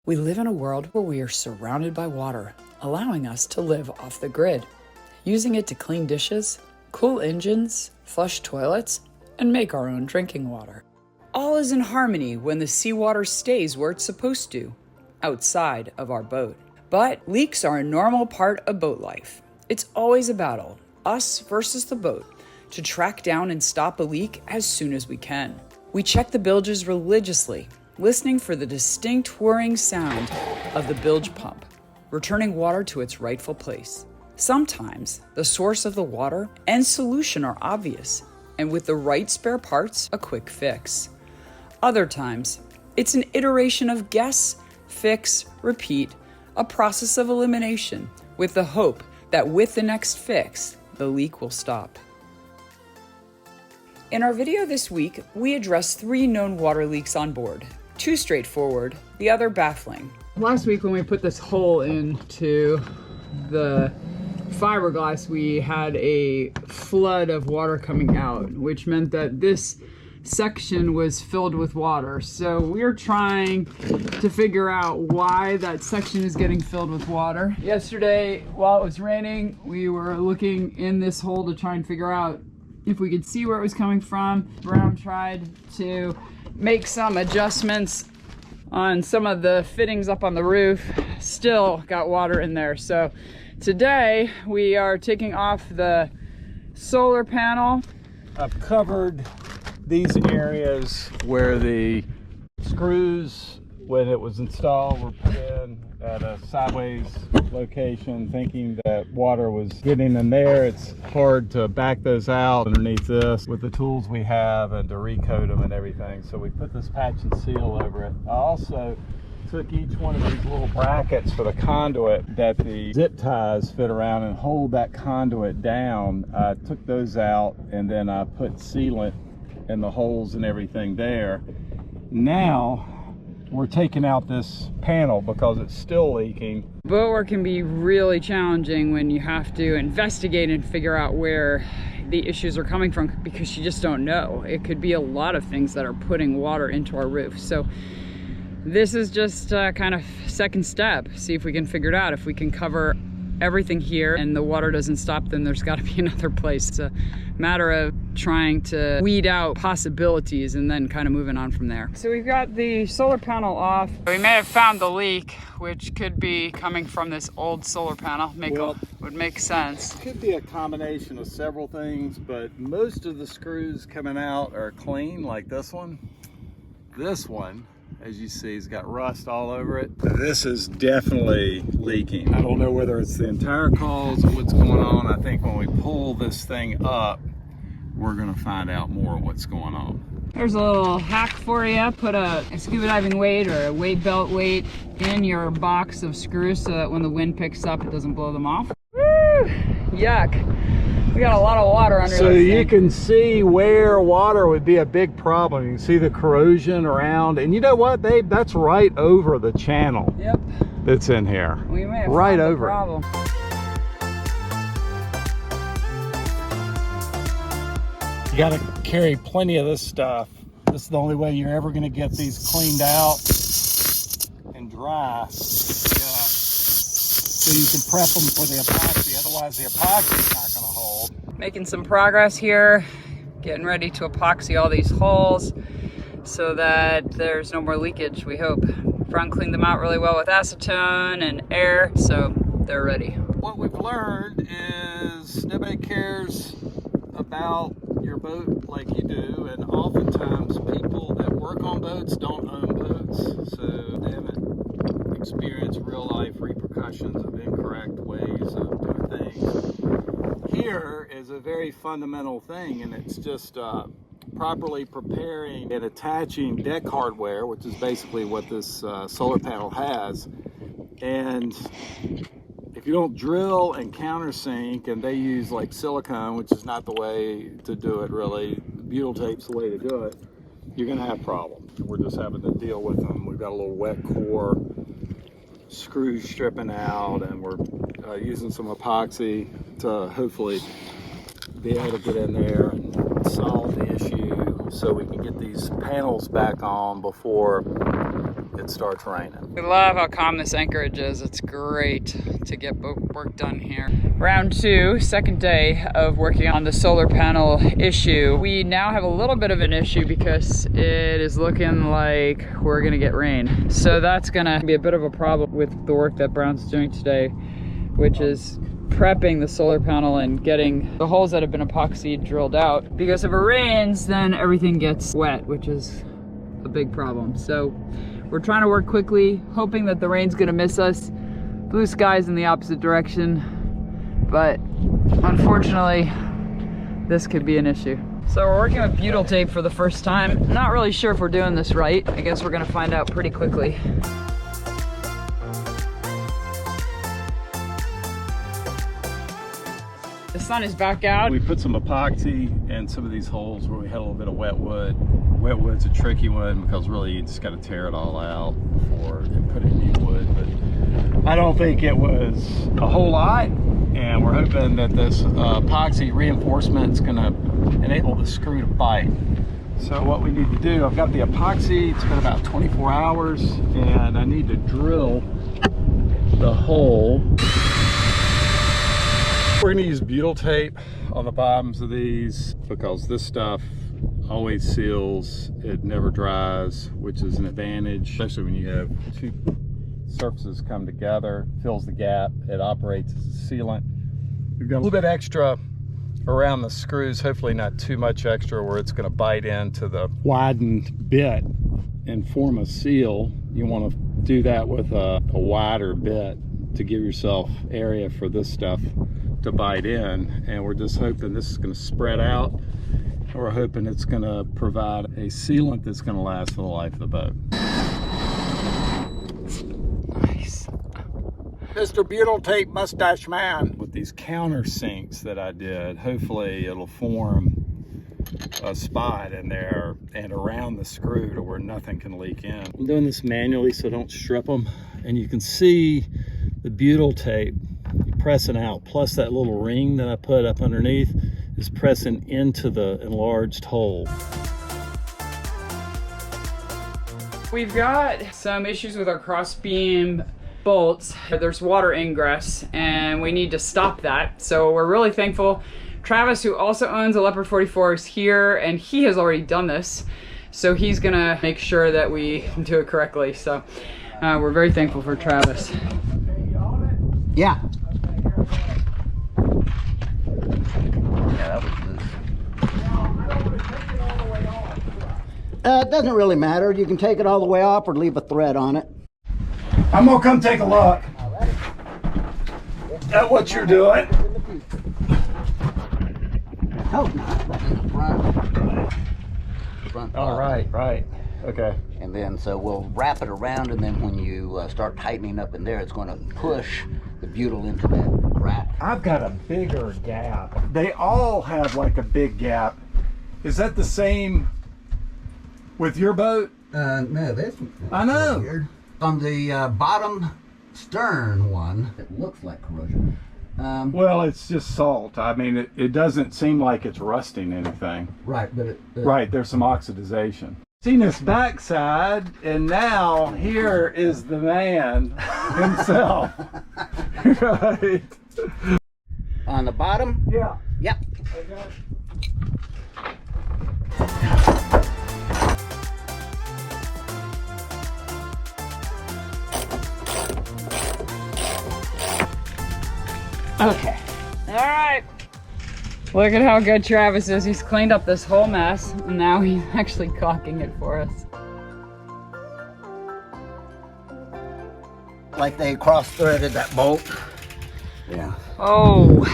We live in a world where we are surrounded by water, allowing us to live off the grid, using it to clean dishes, cool engines, flush toilets, and make our own drinking water. All is in harmony when the seawater stays where it's supposed to, outside of our boat. But leaks are a normal part of boat life. It's always a battle, us versus the boat, to track down and stop a leak as soon as we can. We check the bilges religiously, listening for the distinct whirring sound of the bilge pump, returning water to its rightful place. Sometimes the source of the water and solution are obvious, and with the right spare parts, a quick fix. Other times, it's an iteration of guess, fix, repeat, a process of elimination, with the hope that with the next fix, the leak will stop. In our video this week, we address 3 known water leaks on board. 2 straightforward, the other baffling. Last week when we put this hole into the fiberglass, we had a flood of water coming out, which meant that this section was filled with water. So we're trying to figure out why that section is getting filled with water. Yesterday, while it was raining, we were looking in this hole to try and figure out if we could see where it was coming from. Brown tried to make some adjustments on some of the fittings up on the roof. Still got water in there. So today we are taking off the solar panel. I've covered these areas where the screws, when it was installed, were put in at a sideways location, thinking that water was getting in there. It's hard to back those out underneath this with the tools we have and to recoat them and everything. So we put this patch and seal over it. I also took each one of these little brackets for the conduit that the zip ties fit around and hold that conduit down. I took those out and then I put sealant in the holes and everything there. Now we're taking out this panel because it's still leaking. Boat work can be really challenging when you have to investigate and figure out where the issues are coming from, because you just don't know. It could be a lot of things that are putting water into our roof. So this is just kind of second step. See if we can figure it out. If we can cover everything here and the water doesn't stop, then there's got to be another place. It's a matter of trying to weed out possibilities and then kind of moving on from there. So we've got the solar panel off. We may have found the leak, which could be coming from this old solar panel. Would make sense. It could be a combination of several things, but most of the screws coming out are clean, like this one. This one, as you see, has got rust all over it. This is definitely leaking. I don't know whether it's the entire cause or what's going on. I think when we pull this thing up, we're gonna find out more of what's going on. There's a little hack for you. Put a scuba diving weight or a weight belt weight in your box of screws so that when the wind picks up, it doesn't blow them off. Woo! Yuck. We got a lot of water under So this you thing. can see where water would be a big problem. You can see the corrosion around, and you know what, Babe? That's right over the channel. Yep. That's in here. We may have right found the over problem. You got to carry plenty of this stuff. This is the only way you're ever going to get these cleaned out and dry. Yeah. So you can prep them for the epoxy. Otherwise, the epoxy's not going to hold. Making some progress here, getting ready to epoxy all these holes so that there's no more leakage, we hope. Brown cleaned them out really well with acetone and air, so they're ready. What we've learned is nobody cares about your boat like you do, and oftentimes people that work on boats don't own boats, so they haven't experienced real life repercussions of incorrect ways of doing things. Here is a very fundamental thing, and it's just properly preparing and attaching deck hardware, which is basically what this solar panel has. And if you don't drill and countersink, and they use like silicone, which is not the way to do it really, butyl tape's the way to do it, you're going to have problems. We're just having to deal with them. We've got a little wet core, screws stripping out, and we're using some epoxy to hopefully be able to get in there and solve the issue so we can get these panels back on before it starts raining. We love how calm this anchorage is. It's great to get boat work done here. Round 2, second day of working on the solar panel issue. We now have a little bit of an issue because it is looking like we're gonna get rain. So that's gonna be a bit of a problem with the work that Brown's doing today, which is prepping the solar panel and getting the holes that have been epoxied drilled out. Because if it rains, then everything gets wet, which is a big problem. So we're trying to work quickly, hoping that the rain's gonna miss us. Blue skies in the opposite direction, but unfortunately, this could be an issue. So we're working with butyl tape for the first time. Not really sure if we're doing this right. I guess we're gonna find out pretty quickly. The sun is back out. We put some epoxy in some of these holes where we had a little bit of wet wood. Wet wood's a tricky one because really you just got to tear it all out before and put in new wood. But I don't think it was a whole lot, and we're hoping that this epoxy reinforcement is going to enable the screw to bite. So what we need to do, I've got the epoxy. It's been about 24 hours, and I need to drill the hole. We're going to use butyl tape on the bottoms of these because this stuff always seals, it never dries, which is an advantage, especially when you have two surfaces come together, fills the gap, it operates as a sealant. We've got a little bit extra around the screws, hopefully not too much extra where it's going to bite into the widened bit and form a seal. You want to do that with a wider bit to give yourself area for this stuff to bite in, and we're just hoping this is going to spread out. We're hoping it's going to provide a sealant that's going to last for the life of the boat. Nice. Mr. Butyl Tape Mustache Man. With these countersinks that I did, hopefully it'll form a spot in there and around the screw to where nothing can leak in. I'm doing this manually so don't strip them, and you can see the butyl tape pressing out, plus that little ring that I put up underneath is pressing into the enlarged hole. We've got some issues with our crossbeam bolts. There's water ingress and we need to stop that. So we're really thankful. Travis, who also owns a Leopard 44, is here and he has already done this. So he's gonna make sure that we do it correctly. So we're very thankful for Travis. Yeah. Yeah, that was loose. It doesn't really matter. You can take it all the way off or leave a thread on it. I'm gonna come take a look at what you're doing. Oh, not in the front. All right. Okay. And then so we'll wrap it around, and then when you start tightening up in there, it's going to push the butyl into that crack. I've got a bigger gap. They all have like a big gap. Is that the same with your boat? No, that's I know. weird. On the bottom stern one, it looks like corrosion. Well, it's just salt. I mean, it doesn't seem like it's rusting anything. Right, but Right, there's some oxidization. Seen this backside, and now here is the man himself. Right. on the bottom. Yeah. Yep. Okay. All right. Look at how good Travis is. He's cleaned up this whole mess, and now he's actually caulking it for us. Like they cross-threaded that bolt. Yeah. Oh,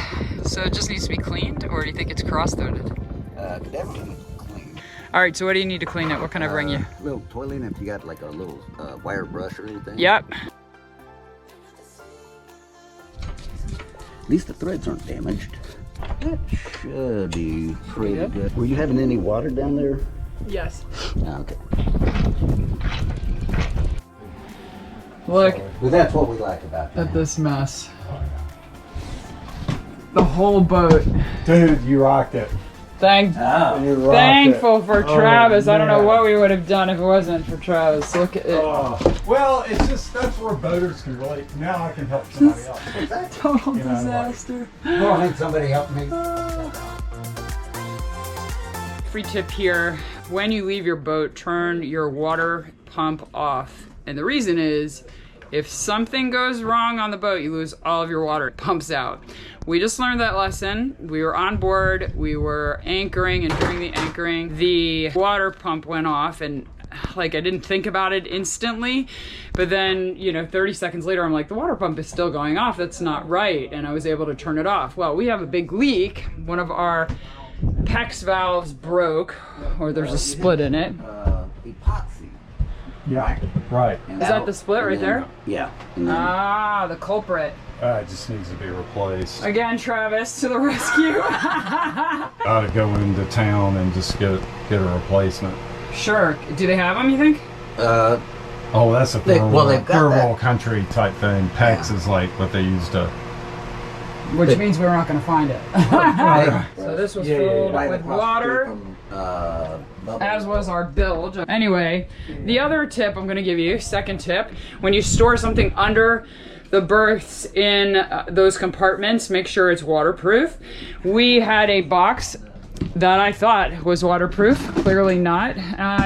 so it just needs to be cleaned, or do you think it's cross-threaded? Definitely clean. All right, so what do you need to clean it? What can I bring you? Little toiling if you got like a little wire brush or anything. Yep. At least the threads aren't damaged. That should be pretty good. Were you having any water down there? Yes. Oh, okay. Look Well, that's what we like about that. at this mess. The whole boat. Dude, you rocked it. You rocked Thankful it. for Oh, Travis. I don't know man. what we would have done if it wasn't for Travis. Look at it. Oh. Well, it's just, that's where boaters can relate. Now I can help somebody else. Total You know, disaster. Oh, I think somebody helped me. Free tip here, when you leave your boat, turn your water pump off. And the reason is, if something goes wrong on the boat, you lose all of your water. It pumps out. We just learned that lesson. We were on board, we were anchoring, and during the anchoring, the water pump went off, and like I didn't think about it instantly, but then, you know, 30 seconds later, I'm like, the water pump is still going off. That's not right. And I was able to turn it off. Well, we have a big leak. One of our PEX valves broke, or there's a split in it. Epoxy. Yeah, right. And Is that the split right there? Yeah. And then, Ah, the culprit. It just needs to be replaced. Again, Travis to the rescue. I ought to go into town and just get a replacement. Sure. Do they have them, you think? Oh, that's a they've got third that. world country type thing. PEX is like what they used to. Which means we're not going to find it. Right. So this was Yeah, filled right with across the water, street from, Bubba. as was our bilge. Anyway, the other tip I'm going to give you, second tip, when you store something under the berths in those compartments, make sure it's waterproof. We had a box that I thought was waterproof, clearly not.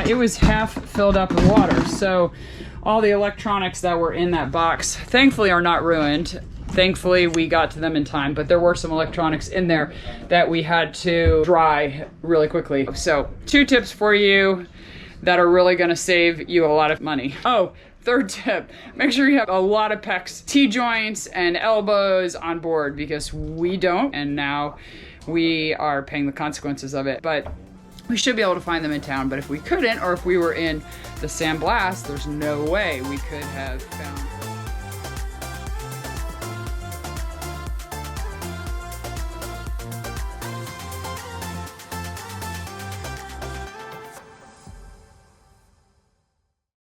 It was half filled up with water, so all the electronics that were in that box thankfully are not ruined. Thankfully we got to them in time, but there were some electronics in there that we had to dry really quickly. So 2 tips for you that are really gonna save you a lot of money. Oh, third tip, make sure you have a lot of PEX T-joints and elbows on board, because we don't, and now we are paying the consequences of it. But we should be able to find them in town, but if we couldn't, or if we were in the San Blas, there's no way we could have found